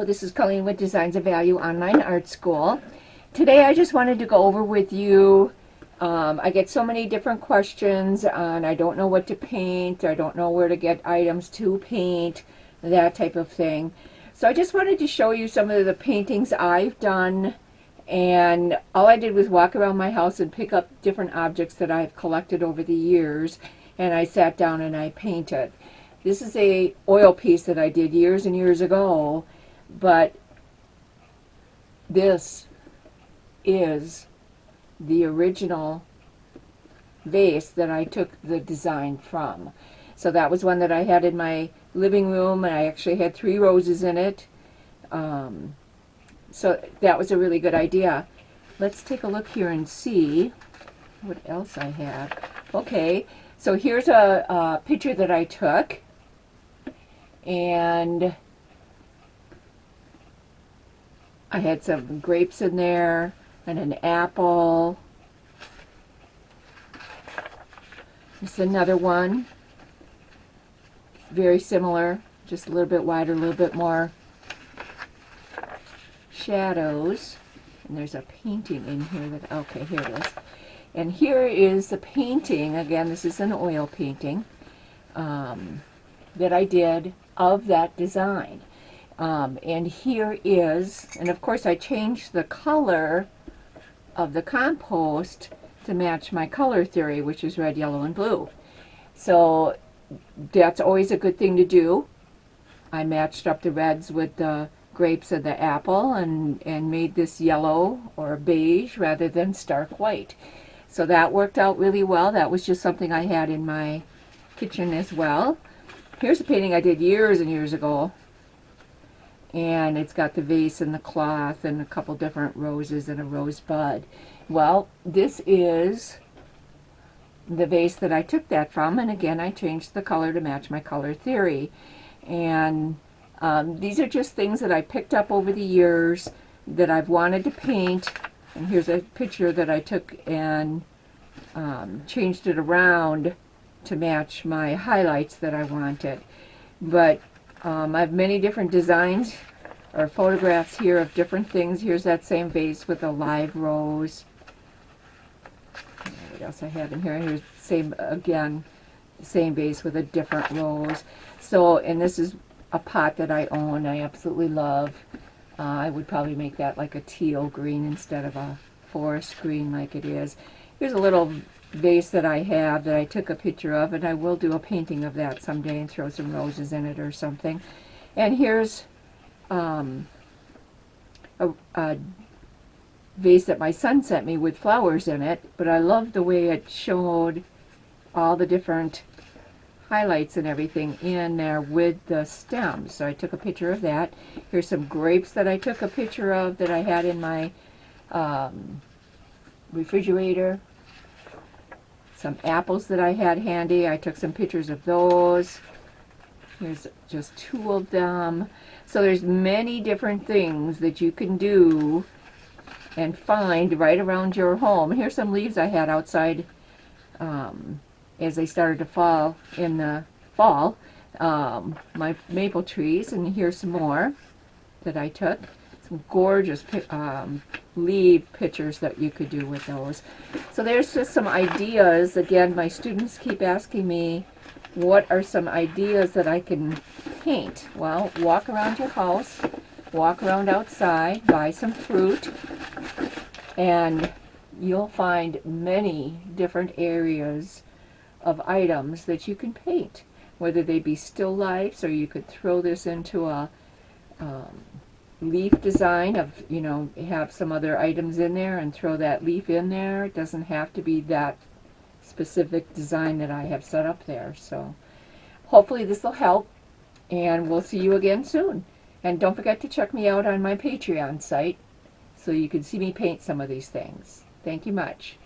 Hello, this is Colleen with Designs of Value Online Art School. Today I just wanted to go over with you, I get so many different questions on I don't know what to paint, I don't know where to get items to paint, that type of thing. So I just wanted to show you some of the paintings I've done, and all I did was walk around my house and pick up different objects that I've collected over the years, and I sat down and I painted. This is a oil piece that I did years and years ago, but this is the original vase that I took the design from. So that was one that I had in my living room, and I actually had 3 roses in it. So that was a really good idea. Let's take a look here and see what else I have. Okay, so here's a picture that I took, and I had some grapes in there and an apple. This is another one, very similar, just a little bit wider, a little bit more shadows. And there's a painting in here that, okay, here it is. And here is the painting, again, this is an oil painting that I did of that design. And here is, and of course I changed the color of the compost to match my color theory, which is red, yellow, and blue. So that's always a good thing to do. I matched up the reds with the grapes and the apple and made this yellow or beige rather than stark white. So that worked out really well. That was just something I had in my kitchen as well. Here's a painting I did years and years ago, and it's got the vase and the cloth and a couple different roses and a rosebud. Well, this is the vase that I took that from, and again I changed the color to match my color theory. And these are just things that I picked up over the years that I've wanted to paint. And here's a picture that I took and changed it around to match my highlights that I wanted. But I have many different designs or photographs here of different things. Here's that same vase with a live rose. What else I have in here? Here's the same, again, the same vase with a different rose. So, and this is a pot that I own, I absolutely love. I would probably make that like a teal green instead of a forest green like it is. Here's a little vase that I have that I took a picture of, and I will do a painting of that someday and throw some roses in it or something. And here's a vase that my son sent me with flowers in it, but I love the way it showed all the different highlights and everything in there with the stems. So I took a picture of that. Here's some grapes that I took a picture of that I had in my refrigerator. Some apples that I had handy. I took some pictures of those. Here's just 2 of them. So there's many different things that you can do and find right around your home. Here's some leaves I had outside as they started to fall in the fall. My maple trees, and here's some more that I took. Some gorgeous leaf pictures that you could do with those. So there's just some ideas. Again, my students keep asking me, what are some ideas that I can paint? Well, walk around your house, walk around outside, buy some fruit, and you'll find many different areas of items that you can paint, whether they be still lifes, or you could throw this into a leaf design of, you know, have some other items in there and throw that leaf in there. It doesn't have to be that specific design that I have set up there. So hopefully this will help, and we'll see you again soon. And don't forget to check me out on my Patreon site so you can see me paint some of these things. Thank you much.